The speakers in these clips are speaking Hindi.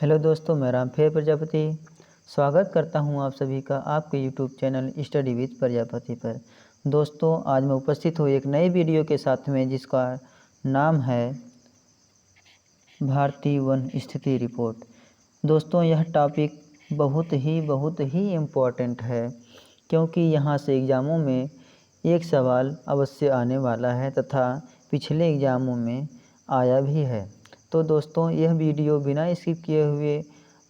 हेलो दोस्तों, मैं रामफेर प्रजापति स्वागत करता हूं आप सभी का आपके YouTube channel study with Prajapati पर। दोस्तों, आज मैं उपस्थित हूं एक नई वीडियो के साथ में जिसका नाम है भारतीय वन स्थिति रिपोर्ट। दोस्तों, यह टॉपिक बहुत ही इम्पोर्टेंट है क्योंकि यहाँ से एग्ज़ामों में एक सवाल अवश्य आने वाला है तथा पिछले एग्ज़ामों में आया भी है। तो दोस्तों, यह वीडियो बिना स्किप किए हुए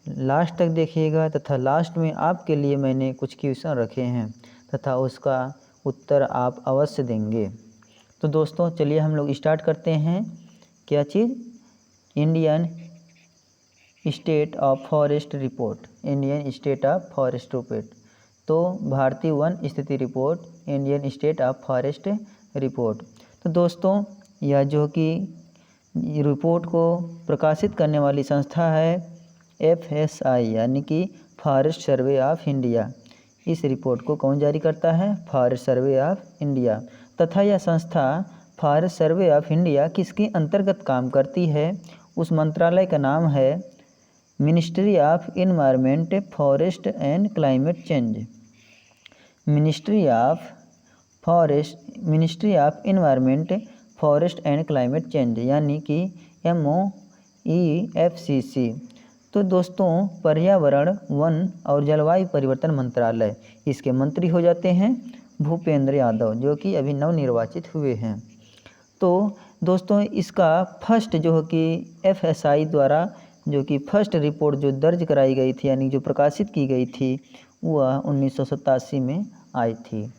लास्ट तक देखिएगा तथा लास्ट में आपके लिए मैंने कुछ क्वेश्चन रखे हैं तथा उसका उत्तर आप अवश्य देंगे। तो दोस्तों, चलिए हम लोग स्टार्ट करते हैं। क्या चीज़? Indian state of forest report, Indian state of forest report. तो भारतीय वन स्थिति रिपोर्ट, Indian state of forest report. तो दोस्तों, यह जो कि रिपोर्ट को प्रकाशित करने वाली संस्था है FSI यानी कि फॉरेस्ट सर्वे ऑफ इंडिया। इस रिपोर्ट को कौन जारी करता है? Forest survey of India. तथा यह संस्था फॉरेस्ट सर्वे ऑफ इंडिया किसके अंतर्गत काम करती है? उस मंत्रालय का नाम है ministry of environment, forest and climate change. Ministry of environment, forest and climate change यानी कि MOEFCC। तो दोस्तों, पर्यावरण, वन और जलवायु परिवर्तन मंत्रालय, इसके मंत्री हो जाते हैं भूपेंद्र यादव, जो कि अभी नवनिर्वाचित हुए हैं। तो दोस्तों, इसका फर्स्ट जो कि FSI द्वारा जो कि फर्स्ट रिपोर्ट जो दर्ज कराई गई थी यानी जो प्रकाशित की गई थी वह 1987 में आई थी।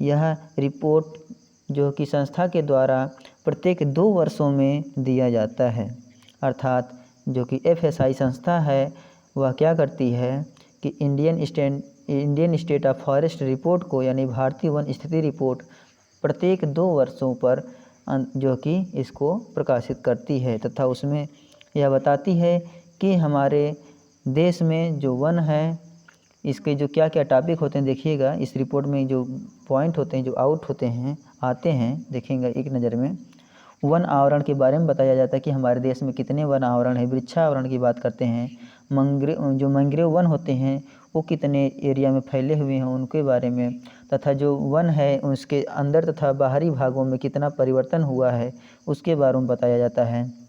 यह रिपोर्ट जो कि संस्था के द्वारा प्रत्येक 2 वर्षों में दिया जाता है। अर्थात जो कि FSI संस्था है वह क्या करती है कि Indian state of forest report को यानी भारतीय वन स्थिति रिपोर्ट प्रत्येक 2 वर्षों पर जो कि इसको प्रकाशित करती है तथा उसमें यह बताती है कि हमारे देश में जो वन है इसके जो क्या क्या टॉपिक होते हैं। देखिएगा, इस रिपोर्ट में जो पॉइंट होते हैं, जो आउट होते हैं, आते हैं, देखेंगे एक नज़र में। वन आवरण के बारे में बताया जाता है कि हमारे देश में कितने वन आवरण है। वृक्षावरण की बात करते हैं। मैंग्रोव वन होते हैं वो कितने एरिया में फैले हुए हैं उनके बारे में, तथा जो वन है उसके अंदर तथा बाहरी भागों में कितना परिवर्तन हुआ है उसके बारे में बताया जाता है।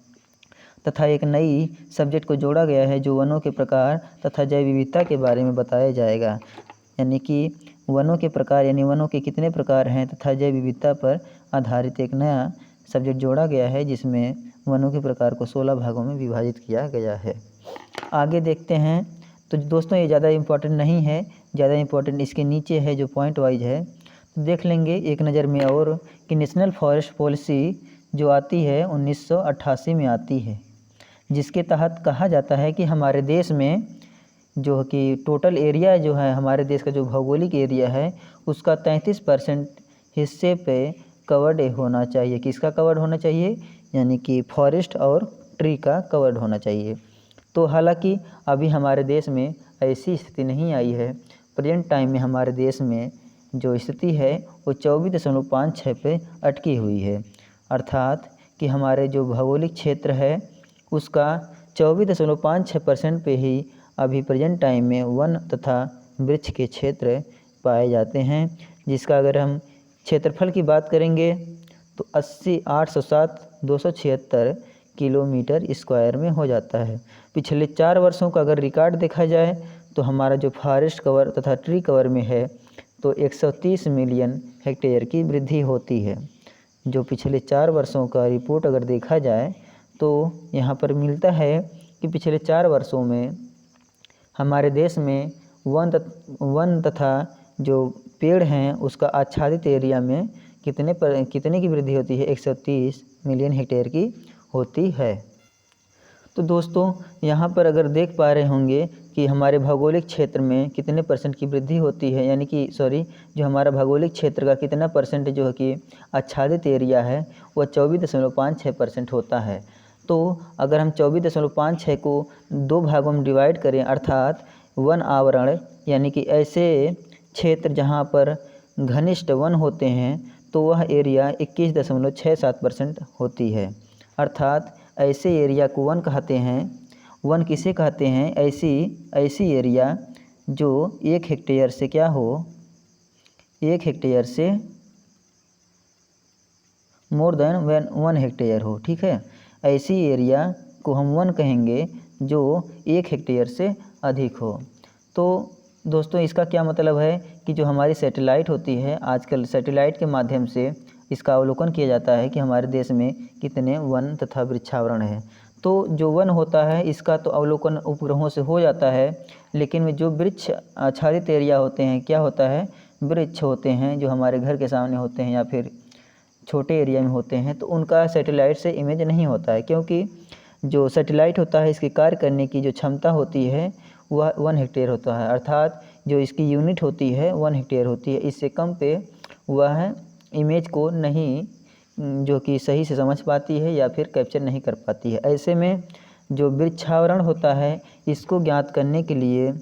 तथा एक नई सब्जेक्ट को जोड़ा गया है जो वनों के प्रकार तथा जैव विविधता के बारे में बताया जाएगा। यानी कि वनों के प्रकार यानी वनों के कितने प्रकार हैं तथा जैव विविधता पर आधारित एक नया सब्जेक्ट जोड़ा गया है जिसमें वनों के प्रकार को 16 भागों में विभाजित किया गया है। आगे देखते हैं। तो दोस्तों, ये ज़्यादा इम्पोर्टेंट नहीं है, ज़्यादा इम्पोर्टेंट इसके नीचे है जो पॉइंट वाइज है। तो देख लेंगे एक नज़र में और कि नेशनल फॉरेस्ट पॉलिसी जो आती है 1988 में आती है, जिसके तहत कहा जाता है कि हमारे देश में जो कि टोटल एरिया जो है, हमारे देश का जो भौगोलिक एरिया है उसका 33% हिस्से पे कवर्ड होना चाहिए। किसका कवर्ड होना चाहिए? यानी कि फॉरेस्ट और ट्री का कवर्ड होना चाहिए। तो हालांकि अभी हमारे देश में ऐसी स्थिति नहीं आई है। प्रेजेंट टाइम में हमारे देश में जो स्थिति है वो 24.56 पे अटकी हुई है। अर्थात कि हमारे जो भौगोलिक क्षेत्र है उसका 24.56% पे ही अभी प्रेजेंट टाइम में वन तथा वृक्ष के क्षेत्र पाए जाते हैं। जिसका अगर हम क्षेत्रफल की बात करेंगे तो 80,807,276 किलोमीटर स्क्वायर में हो जाता है। पिछले 4 वर्षों का अगर रिकॉर्ड देखा जाए तो हमारा जो फॉरेस्ट कवर तथा ट्री कवर में है तो 130 मिलियन हेक्टेयर की वृद्धि होती है। जो पिछले 4 वर्षों का रिपोर्ट अगर देखा जाए तो यहाँ पर मिलता है कि पिछले 4 वर्षों में हमारे देश में वन तथा जो पेड़ हैं उसका आच्छादित एरिया में कितने की वृद्धि होती है? 130 मिलियन हेक्टेयर की होती है। तो दोस्तों, यहाँ पर अगर देख पा रहे होंगे कि हमारे भौगोलिक क्षेत्र में कितने % की वृद्धि होती है, यानी कि जो हमारा भौगोलिक क्षेत्र का कितना % जो है कि आच्छादित एरिया है वह 24.56% होता है। तो अगर हम 24.56 को 2 भागों में डिवाइड करें, अर्थात वन आवरण यानी कि ऐसे क्षेत्र जहाँ पर घनिष्ठ वन होते हैं तो वह एरिया 21.67% होती है। अर्थात ऐसे एरिया को वन कहते हैं वन किसे कहते हैं? ऐसी एरिया जो 1 हेक्टेयर से क्या हो, 1 हेक्टेयर से मोर देन 1 हेक्टेयर हो। ठीक है, ऐसी एरिया को हम वन कहेंगे जो 1 हेक्टेयर से अधिक हो। तो दोस्तों इसका क्या मतलब है कि जो हमारी सैटेलाइट होती है, आजकल सैटेलाइट के माध्यम से इसका अवलोकन किया जाता है कि हमारे देश में कितने वन तथा वृक्षावरण है। तो जो वन होता है इसका तो अवलोकन उपग्रहों से हो जाता है, लेकिन जो वृक्ष आच्छादित एरिया होते हैं, क्या होता है, वृक्ष होते हैं जो हमारे घर के सामने होते हैं या फिर छोटे एरिया में होते हैं, तो उनका सैटेलाइट से इमेज नहीं होता है, क्योंकि जो सैटेलाइट होता है इसके कार्य करने की जो क्षमता होती है वह 1 हेक्टेयर होता है, अर्थात जो इसकी यूनिट होती है 1 हेक्टेयर होती है। इससे कम पे वह इमेज को नहीं जो कि सही से समझ पाती है या फिर कैप्चर नहीं कर पाती है। ऐसे में जो वृक्षावरण होता है इसको ज्ञात करने के लिए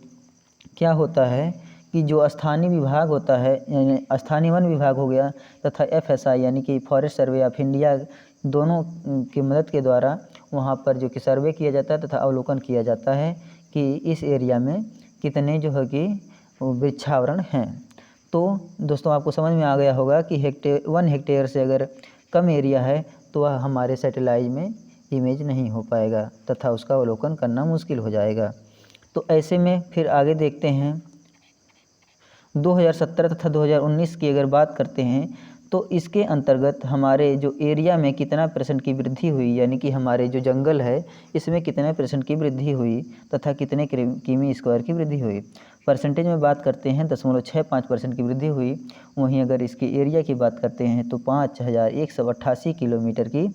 क्या होता है कि जो स्थानीय विभाग होता है, यानी स्थानीय वन विभाग हो गया तथा FSI यानी कि फॉरेस्ट सर्वे ऑफ इंडिया, दोनों की मदद के द्वारा वहाँ पर जो कि सर्वे किया जाता है तथा अवलोकन किया जाता है कि इस एरिया में कितने जो है कि वृक्षावरण हैं। तो दोस्तों आपको समझ में आ गया होगा कि 1 हेक्टेयर से अगर कम एरिया है तो वह हमारे सैटेलाइट में इमेज नहीं हो पाएगा तथा उसका अवलोकन करना मुश्किल हो जाएगा। तो ऐसे में फिर आगे देखते हैं 2017 तथा 2019 की अगर बात करते हैं तो इसके अंतर्गत हमारे जो एरिया में कितना % की वृद्धि हुई, यानी कि हमारे जो जंगल है इसमें कितने % की वृद्धि हुई तथा कितने किमी स्क्वायर की वृद्धि हुई। परसेंटेज में बात करते हैं 0.65% की वृद्धि हुई। वहीं अगर इसकी एरिया की बात करते हैं तो 5188 किलोमीटर की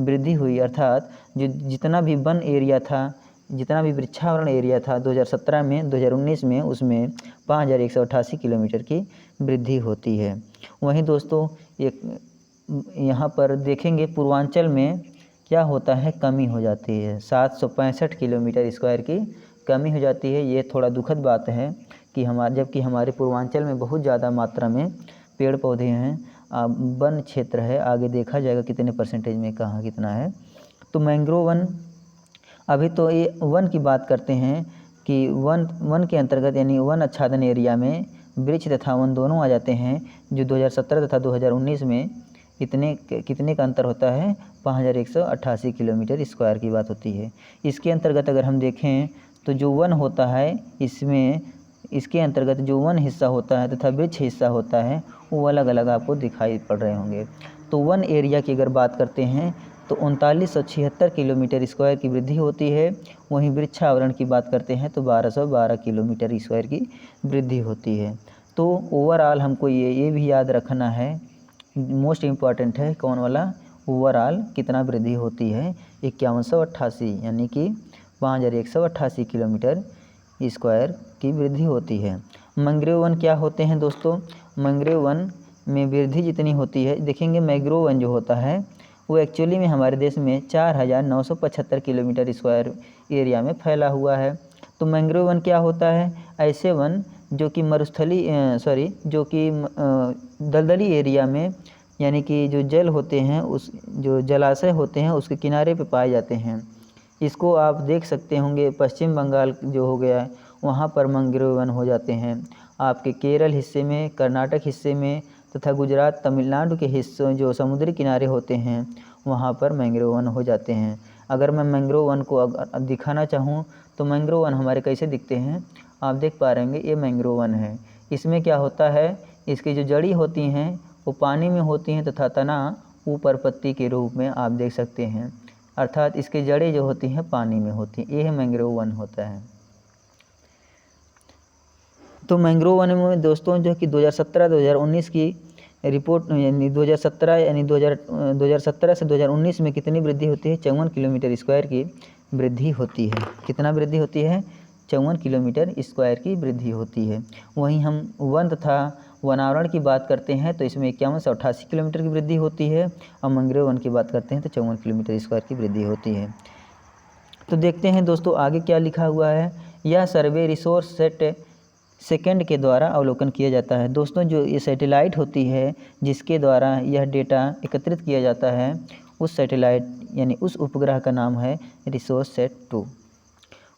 वृद्धि हुई, अर्थात जो जितना भी वन एरिया था, जितना भी वृक्षावरण एरिया था 2017 में 2019 में, उसमें 5188 किलोमीटर की वृद्धि होती है। वहीं दोस्तों एक यहाँ पर देखेंगे पूर्वांचल में क्या होता है, कमी हो जाती है, 765 किलोमीटर स्क्वायर की कमी हो जाती है। ये थोड़ा दुखद बात है कि जबकि हमारे पूर्वांचल में बहुत ज़्यादा मात्रा में पेड़ पौधे हैं, वन क्षेत्र है, आगे देखा जाएगा कितने % में कहाँ कितना है। तो मैंग्रोव वन, अभी तो ये वन की बात करते हैं कि वन के अंतर्गत यानी वन आच्छादन एरिया में वृक्ष तथा वन दोनों आ जाते हैं, जो 2017 तथा 2019 में कितने का अंतर होता है, 5188 किलोमीटर स्क्वायर की बात होती है। इसके अंतर्गत अगर हम देखें तो जो वन होता है इसमें, इसके अंतर्गत जो वन हिस्सा होता है तथा वृक्ष हिस्सा होता है वो अलग अलग आपको दिखाई पड़ रहे होंगे। तो वन एरिया की अगर बात करते हैं तो 3976 किलोमीटर स्क्वायर की वृद्धि होती है। वहीं वृक्षावरण की बात करते हैं तो 1212 किलोमीटर स्क्वायर की वृद्धि होती है। तो ओवरऑल हमको ये भी याद रखना है, मोस्ट इम्पॉर्टेंट है कौन वाला, ओवरऑल कितना वृद्धि होती है, 5188 यानी कि 5188 किलोमीटर स्क्वायर की वृद्धि होती है। मैंग्रोव वन क्या होते हैं दोस्तों, मैंग्रोव वन में वृद्धि जितनी होती है, देखेंगे मैंग्रोव वन जो होता है वो एक्चुअली में हमारे देश में 4975 किलोमीटर स्क्वायर एरिया में फैला हुआ है। तो मैंग्रोव वन क्या होता है, ऐसे वन जो कि जो कि दलदली एरिया में, यानी कि जो जल होते हैं, उस जो जलाशय होते हैं उसके किनारे पे पाए जाते हैं। इसको आप देख सकते होंगे पश्चिम बंगाल जो हो गया वहाँ पर मैंग्रोव वन हो जाते हैं, आपके केरल हिस्से में, कर्नाटक हिस्से में तथा गुजरात तमिलनाडु के हिस्सों जो समुद्री किनारे होते हैं वहाँ पर मैंग्रोव वन हो जाते हैं। अगर मैं मैंग्रोव वन को दिखाना चाहूँ तो मैंग्रोव वन हमारे कैसे दिखते हैं, आप देख पा रहे होंगे, ये मैंग्रोव वन है। इसमें क्या होता है, इसकी जो जड़ी होती हैं वो पानी में होती हैं तथा तना ऊपर पत्ती के रूप में आप देख सकते हैं, अर्थात इसकी जड़ें जो होती हैं पानी में होती हैं। ये मैंग्रोव वन होता है। तो मैंग्रोव वन में दोस्तों जो कि 2017-2019 की रिपोर्ट, यानी 2017 से 2019 में कितनी वृद्धि होती है, 54 किलोमीटर स्क्वायर की वृद्धि होती है। कितना वृद्धि होती है, 54 किलोमीटर स्क्वायर की वृद्धि होती है। वहीं हम वन तथा वनावरण की बात करते हैं तो इसमें 51 से 88 किलोमीटर की वृद्धि होती है, और मैंग्रोव वन की बात करते हैं तो 54 किलोमीटर स्क्वायर की वृद्धि होती है। तो देखते हैं दोस्तों आगे क्या लिखा हुआ है, यह सर्वे रिसोर्स सेकंड के द्वारा अवलोकन किया जाता है। दोस्तों जो ये सैटेलाइट होती है जिसके द्वारा यह डेटा एकत्रित किया जाता है, उस सैटेलाइट यानी उस उपग्रह का नाम है रिसोर्स सेट 2।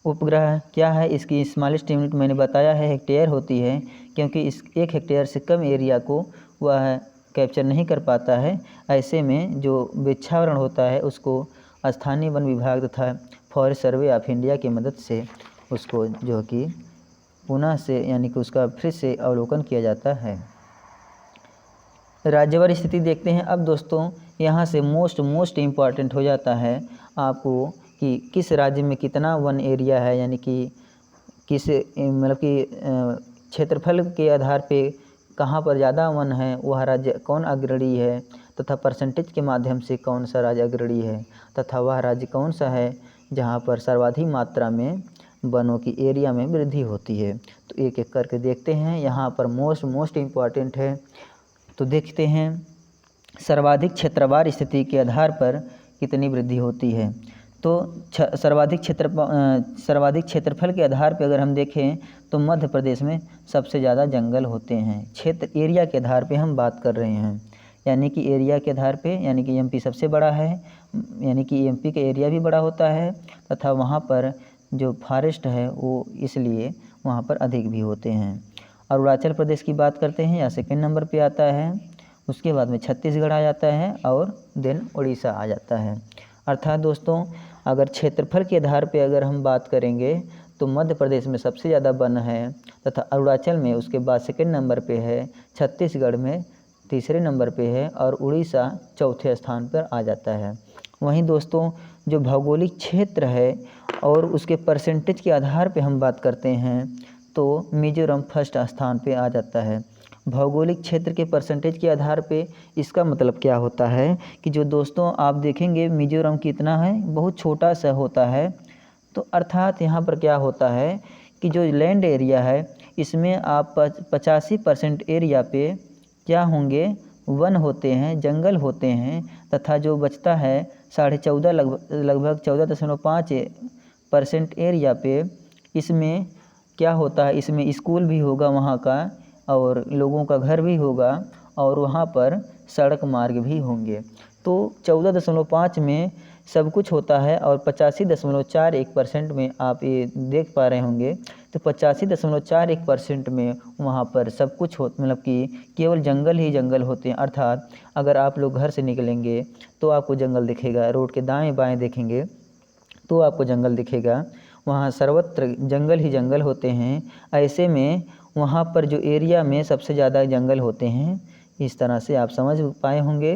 उपग्रह क्या है, इसकी स्मॉलेस्ट यूनिट मैंने बताया है हेक्टेयर होती है, क्योंकि इस 1 हेक्टेयर से कम एरिया को वह कैप्चर नहीं कर पाता है। ऐसे में जो वृक्षावरण होता है उसको स्थानीय वन विभाग तथा फॉरेस्ट सर्वे ऑफ इंडिया की मदद से उसको जो कि पुनः से यानी कि उसका फिर से अवलोकन किया जाता है। राज्यवार स्थिति देखते हैं। अब दोस्तों यहाँ से मोस्ट इम्पॉर्टेंट हो जाता है आपको कि किस राज्य में कितना वन एरिया है, यानी कि किस मतलब कि क्षेत्रफल के आधार पे कहाँ पर ज़्यादा वन है, वह राज्य कौन अग्रणी है, तथा परसेंटेज के माध्यम से कौन सा राज्य अग्रणी है, तथा वह राज्य कौन सा है जहाँ पर सर्वाधिक मात्रा में वनों की एरिया में वृद्धि होती है। तो एक एक करके देखते हैं। यहाँ पर मोस्ट इम्पॉर्टेंट है, तो देखते हैं सर्वाधिक क्षेत्रवार स्थिति के आधार पर कितनी वृद्धि होती है। तो सर्वाधिक क्षेत्रफल के आधार पर अगर हम देखें तो मध्य प्रदेश में सबसे ज़्यादा जंगल होते हैं। क्षेत्र एरिया के आधार पे हम बात कर रहे हैं, यानी कि एरिया के आधार पे, यानी कि एमपी सबसे बड़ा है, यानी कि एमपी का एरिया भी बड़ा होता है तथा वहाँ पर जो फॉरेस्ट है वो इसलिए वहाँ पर अधिक भी होते हैं। अरुणाचल प्रदेश की बात करते हैं, या सेकंड नंबर पे आता है। उसके बाद में छत्तीसगढ़ आ जाता है और देन उड़ीसा आ जाता है। अर्थात दोस्तों अगर क्षेत्रफल के आधार पे अगर हम बात करेंगे तो मध्य प्रदेश में सबसे ज़्यादा वन है, तथा अरुणाचल में उसके बाद सेकंड नंबर पे है, छत्तीसगढ़ में तीसरे नंबर पे है और उड़ीसा चौथे स्थान पर आ जाता है। वहीं दोस्तों जो भौगोलिक क्षेत्र है और उसके परसेंटेज के आधार पे हम बात करते हैं तो मिजोरम फर्स्ट स्थान पे आ जाता है। भौगोलिक क्षेत्र के परसेंटेज के आधार पे इसका मतलब क्या होता है कि जो दोस्तों आप देखेंगे मिजोरम कितना है, बहुत छोटा सा होता है। तो अर्थात यहाँ पर क्या होता है कि जो लैंड एरिया है इसमें आप 85% एरिया पे क्या होंगे, वन होते हैं, जंगल होते हैं, तथा जो बचता है 14.5 लगभग 14.5% एरिया पे इसमें क्या होता है, इसमें स्कूल भी होगा वहाँ का, और लोगों का घर भी होगा, और वहाँ पर सड़क मार्ग भी होंगे। तो 14.5 में सब कुछ होता है और 85.41% में आप ये देख पा रहे होंगे। तो 85.41% में वहाँ पर सब कुछ मतलब कि केवल जंगल ही जंगल होते हैं। अर्थात अगर आप लोग घर से निकलेंगे तो आपको जंगल दिखेगा, रोड के दाएं बाएं देखेंगे तो आपको जंगल दिखेगा, वहाँ सर्वत्र जंगल ही जंगल होते हैं। ऐसे में वहाँ पर जो एरिया में सबसे ज़्यादा जंगल होते हैं, इस तरह से आप समझ पाए होंगे।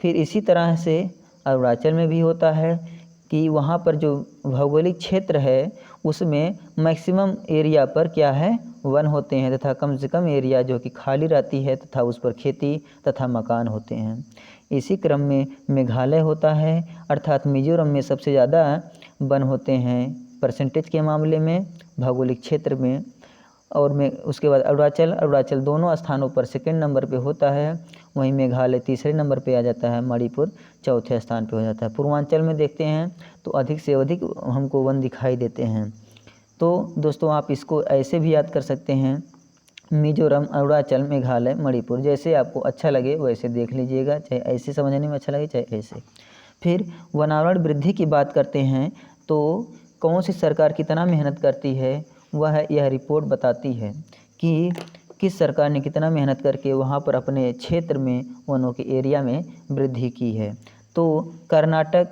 फिर इसी तरह से अरुणाचल में भी होता है कि वहाँ पर जो भौगोलिक क्षेत्र है उसमें मैक्सिमम एरिया पर क्या है, वन होते हैं, तथा कम से कम एरिया जो कि खाली रहती है तथा उस पर खेती तथा मकान होते हैं। इसी क्रम में मेघालय होता है, अर्थात मिजोरम में सबसे ज़्यादा वन होते हैं परसेंटेज के मामले में, भौगोलिक क्षेत्र में। और उसके बाद अरुणाचल दोनों स्थानों पर सेकंड नंबर पे होता है। वहीं मेघालय तीसरे नंबर पे आ जाता है, मणिपुर चौथे स्थान पे हो जाता है। पूर्वांचल में देखते हैं तो अधिक से अधिक हमको वन दिखाई देते हैं। तो दोस्तों आप इसको ऐसे भी याद कर सकते हैं, मिजोरम, अरुणाचल, मेघालय, मणिपुर, जैसे आपको अच्छा लगे वैसे देख लीजिएगा, चाहे ऐसे समझने में अच्छा लगे चाहे ऐसे। फिर वनावरण वृद्धि की बात करते हैं तो कौन सी सरकार कितना मेहनत करती है, वह यह रिपोर्ट बताती है कि किस सरकार ने कितना मेहनत करके वहाँ पर अपने क्षेत्र में वनों के एरिया में वृद्धि की है। तो कर्नाटक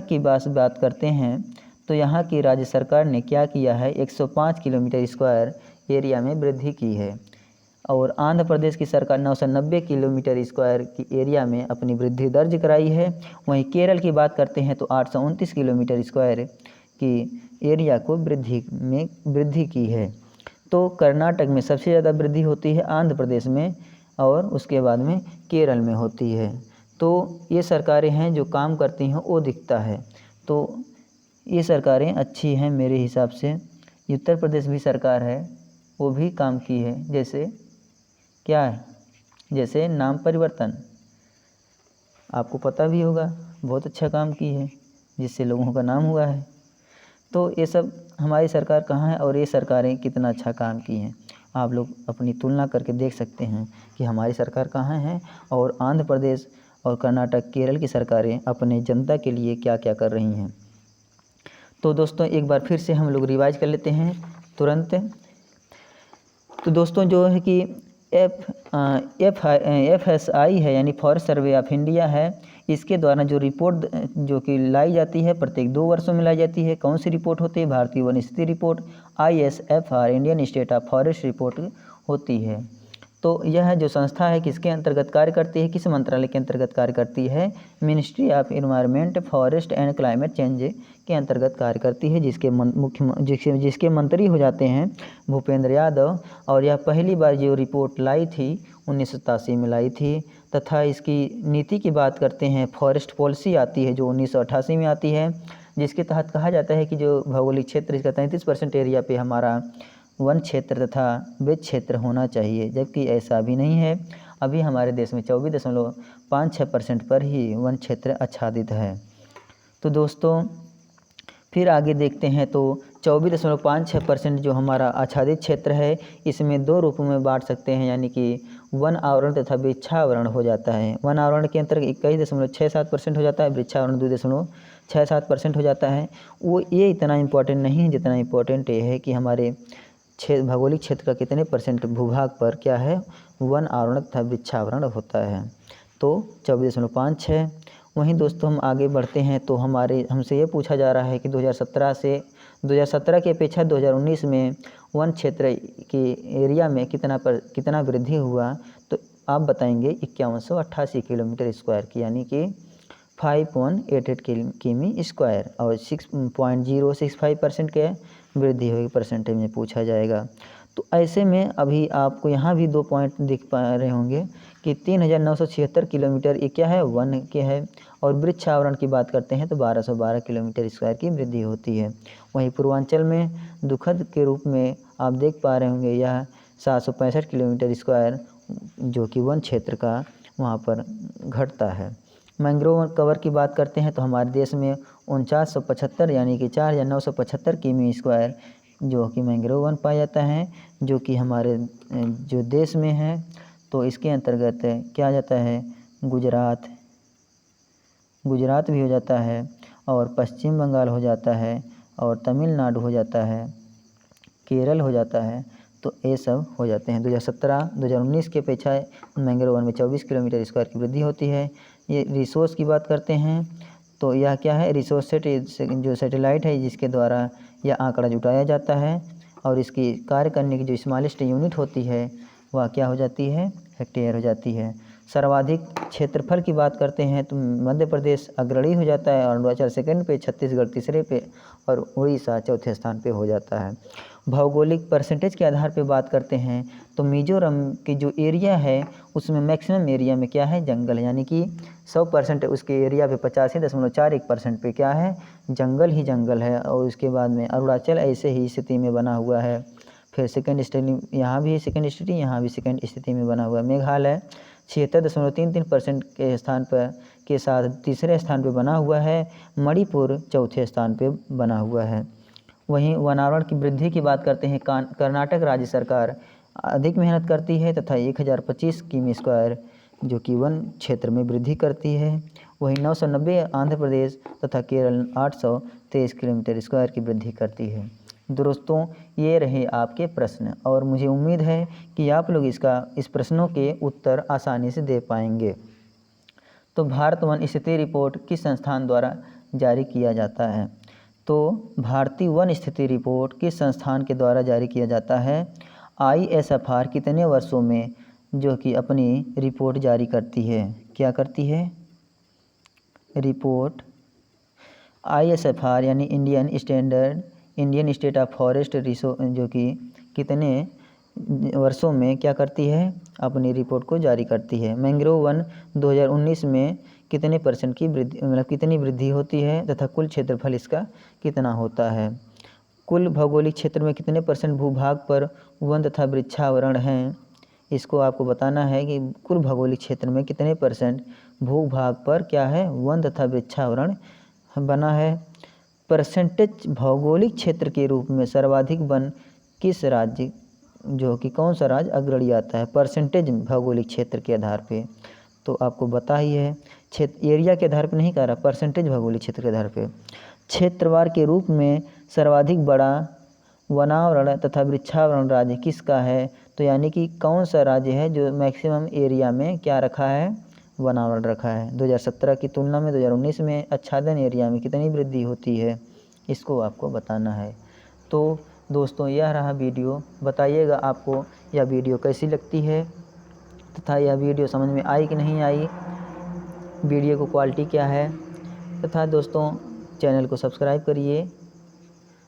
की बात करते हैं तो यहाँ की राज्य सरकार ने क्या किया है, 105 किलोमीटर स्क्वायर एरिया में वृद्धि की है। और आंध्र प्रदेश की सरकार 990 किलोमीटर स्क्वायर की एरिया में अपनी वृद्धि दर्ज कराई है। वहीं केरल की बात करते हैं तो 829 किलोमीटर स्क्वायर की एरिया को वृद्धि की है। तो कर्नाटक में सबसे ज़्यादा वृद्धि होती है आंध्र प्रदेश में, और उसके बाद में केरल में होती है। तो ये सरकारें हैं जो काम करती हैं वो दिखता है। तो ये सरकारें अच्छी हैं मेरे हिसाब से। उत्तर प्रदेश भी सरकार है, वो भी काम की है। जैसे क्या है, जैसे नाम परिवर्तन, आपको पता भी होगा, बहुत अच्छा काम की है जिससे लोगों का नाम हुआ है। तो ये सब हमारी सरकार कहाँ है और ये सरकारें कितना अच्छा काम की हैं, आप लोग अपनी तुलना करके देख सकते हैं कि हमारी सरकार कहाँ है और आंध्र प्रदेश और कर्नाटक, केरल की सरकारें अपने जनता के लिए क्या क्या कर रही हैं। तो दोस्तों एक बार फिर से हम लोग रिवाइज कर लेते हैं तुरंत। तो दोस्तों जो है कि FSI है यानी फॉरेस्ट सर्वे ऑफ इंडिया है, इसके द्वारा जो रिपोर्ट जो कि लाई जाती है प्रत्येक 2 वर्षों में लाई जाती है। कौन सी रिपोर्ट होती है? भारतीय वन स्थिति report, ISFR Indian state of forest report होती है। तो यह जो संस्था है किसके अंतर्गत कार्य करती है, किस मंत्रालय के अंतर्गत कार्य करती है? Ministry of environment, forest and climate change के अंतर्गत कार्य करती है, जिसके मंत्री हो जाते हैं भूपेंद्र यादव। और यह पहली बार जो रिपोर्ट लाई थी 1987 में लाई थी, तथा इसकी नीति की बात करते हैं फॉरेस्ट पॉलिसी आती है जो 1988 में आती है, जिसके तहत कहा जाता है कि जो भौगोलिक क्षेत्र इसका 33% एरिया पे हमारा वन क्षेत्र तथा वृक्ष क्षेत्र होना चाहिए, जबकि ऐसा अभी नहीं है। अभी हमारे देश में 24.56% पर ही वन क्षेत्र आच्छादित है। तो दोस्तों फिर आगे देखते हैं तो 24.56% जो हमारा आच्छादित क्षेत्र है, इसमें 2 रूपों में बांट सकते हैं, यानी कि वन आवरण तथा वृक्षावरण हो जाता है। वन आवरण के अंतर्गत 21.67% हो जाता है, वृक्षावरण 2.67% हो जाता है। ये इतना इम्पोर्टेंट नहीं है, जितना इम्पोर्टेंट ये है कि हमारे भौगोलिक क्षेत्र का कितने % भूभाग पर क्या है, वन आवरण तथा वृक्षावरण होता है। तो 24.56। वहीं दोस्तों हम आगे बढ़ते हैं तो हमसे ये पूछा जा रहा है कि 2017 की अपेक्षा 2019 में वन क्षेत्र के एरिया में कितना वृद्धि हुआ, तो आप बताएंगे 5188 किलोमीटर स्क्वायर की, यानी कि 5.88 किमी स्क्वायर, और 6.065% के वृद्धि होगी, परसेंटेज में पूछा जाएगा। तो ऐसे में अभी आपको यहाँ भी 2 पॉइंट दिख पा रहे होंगे कि 3976 किलोमीटर ये क्या है, वन के है, और वृक्ष आवरण की बात करते हैं तो 1212 किलोमीटर स्क्वायर की वृद्धि होती है। वहीं पूर्वांचल में दुखद के रूप में आप देख पा रहे होंगे यह 765 किलोमीटर स्क्वायर जो कि वन क्षेत्र का वहाँ पर घटता है। मैंग्रोव कवर की बात करते हैं तो हमारे देश में 4975 यानी कि 4975 किमी स्क्वायर जो कि मैंग्रोव वन पाया जाता है, जो कि हमारे जो देश में है। तो इसके अंतर्गत क्या आ जाता है, गुजरात भी हो जाता है, और पश्चिम बंगाल हो जाता है, और तमिलनाडु हो जाता है, केरल हो जाता है। तो ये सब हो जाते हैं। 2017-2019 के अपेक्षा मैंग्रोव वन में 24 किलोमीटर स्क्वायर की वृद्धि होती है। ये रिसोर्स की बात करते हैं तो यह क्या है, रिसोर्स जो सैटेलाइट है जिसके द्वारा यह आंकड़ा जुटाया जाता है, और इसकी कार्य करने की जो स्मॉलेस्ट यूनिट होती है वह क्या हो जाती है, हेक्टेयर हो जाती है। सर्वाधिक क्षेत्रफल की बात करते हैं तो मध्य प्रदेश अग्रणी हो जाता है, अरुणाचल सेकंड पे, छत्तीसगढ़ तीसरे पे, और उड़ीसा चौथे स्थान पे हो जाता है। भौगोलिक परसेंटेज के आधार पे बात करते हैं तो मिजोरम की जो एरिया है उसमें मैक्सिमम एरिया में क्या है, जंगल है, यानी कि 100% उसके एरिया पे 85.41% पे क्या है, जंगल ही जंगल है। और उसके बाद में अरुणाचल ऐसे ही स्थिति में बना हुआ है। फिर सेकंड स्थिति यहाँ भी सेकंड स्थिति, यहाँ भी सेकंड स्थिति में बना हुआ है। मेघालय 76.33% के स्थान पर के साथ तीसरे स्थान पर बना हुआ है। मणिपुर चौथे स्थान पर बना हुआ है। वहीं वनावरण की वृद्धि की बात करते हैं, कर्नाटक राज्य सरकार अधिक मेहनत करती है तथा 1025 किमी स्क्वायर जो कि वन क्षेत्र में वृद्धि करती है। वहीं 990 आंध्र प्रदेश तथा केरल 823 किलोमीटर स्क्वायर की वृद्धि करती है। दोस्तों ये रहे आपके प्रश्न, और मुझे उम्मीद है कि आप लोग इस प्रश्नों के उत्तर आसानी से दे पाएंगे। तो भारत वन स्थिति रिपोर्ट किस संस्थान द्वारा जारी किया जाता है? तो भारतीय वन स्थिति रिपोर्ट किस संस्थान के द्वारा जारी किया जाता है? ISFR कितने वर्षों में जो कि अपनी रिपोर्ट जारी करती है? क्या करती है? रिपोर्ट ISFR यानी इंडियन स्टेट ऑफ फॉरेस्ट जो कि कितने वर्षों में क्या करती है, अपनी रिपोर्ट को जारी करती है। मैंग्रोव वन 2019 में कितने % की वृद्धि, मतलब कितनी वृद्धि होती है, तथा कुल क्षेत्रफल इसका कितना होता है? कुल भौगोलिक क्षेत्र में कितने % भूभाग पर वन तथा वृक्षावरण हैं, इसको आपको बताना है कि कुल भौगोलिक क्षेत्र में कितने % भूभाग पर क्या है, वन तथा वृक्षावरण बना है। परसेंटेज भौगोलिक क्षेत्र के रूप में सर्वाधिक वन किस राज्य जो कि कौन सा राज्य अग्रणी आता है, परसेंटेज भौगोलिक क्षेत्र के आधार पे? तो आपको बता ही है, क्षेत्र एरिया के आधार पे नहीं कह रहा, परसेंटेज भौगोलिक क्षेत्र के आधार पे। क्षेत्रवार के रूप में सर्वाधिक बड़ा वनावरण तथा वृक्षावरण राज्य किसका है? तो यानी कि कौन सा राज्य है जो मैक्सिमम एरिया में क्या रखा है? वनावरण रखा है। 2017 की तुलना में 2019 में आच्छादन एरिया में कितनी वृद्धि होती है, इसको आपको बताना है। तो दोस्तों यह रहा वीडियो। बताइएगा आपको यह वीडियो कैसी लगती है तथा यह वीडियो समझ में आई कि नहीं आई, वीडियो को क्वालिटी क्या है। तथा दोस्तों चैनल को सब्सक्राइब करिए,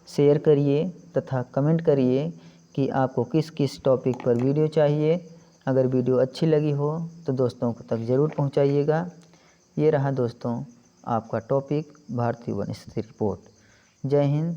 शेयर करिए तथा कमेंट करिए कि आपको किस किस टॉपिक पर वीडियो चाहिए। अगर वीडियो अच्छी लगी हो तो दोस्तों को तक ज़रूर पहुंचाइएगा। ये रहा दोस्तों आपका टॉपिक भारतीय वन स्थिति रिपोर्ट। जय हिंद,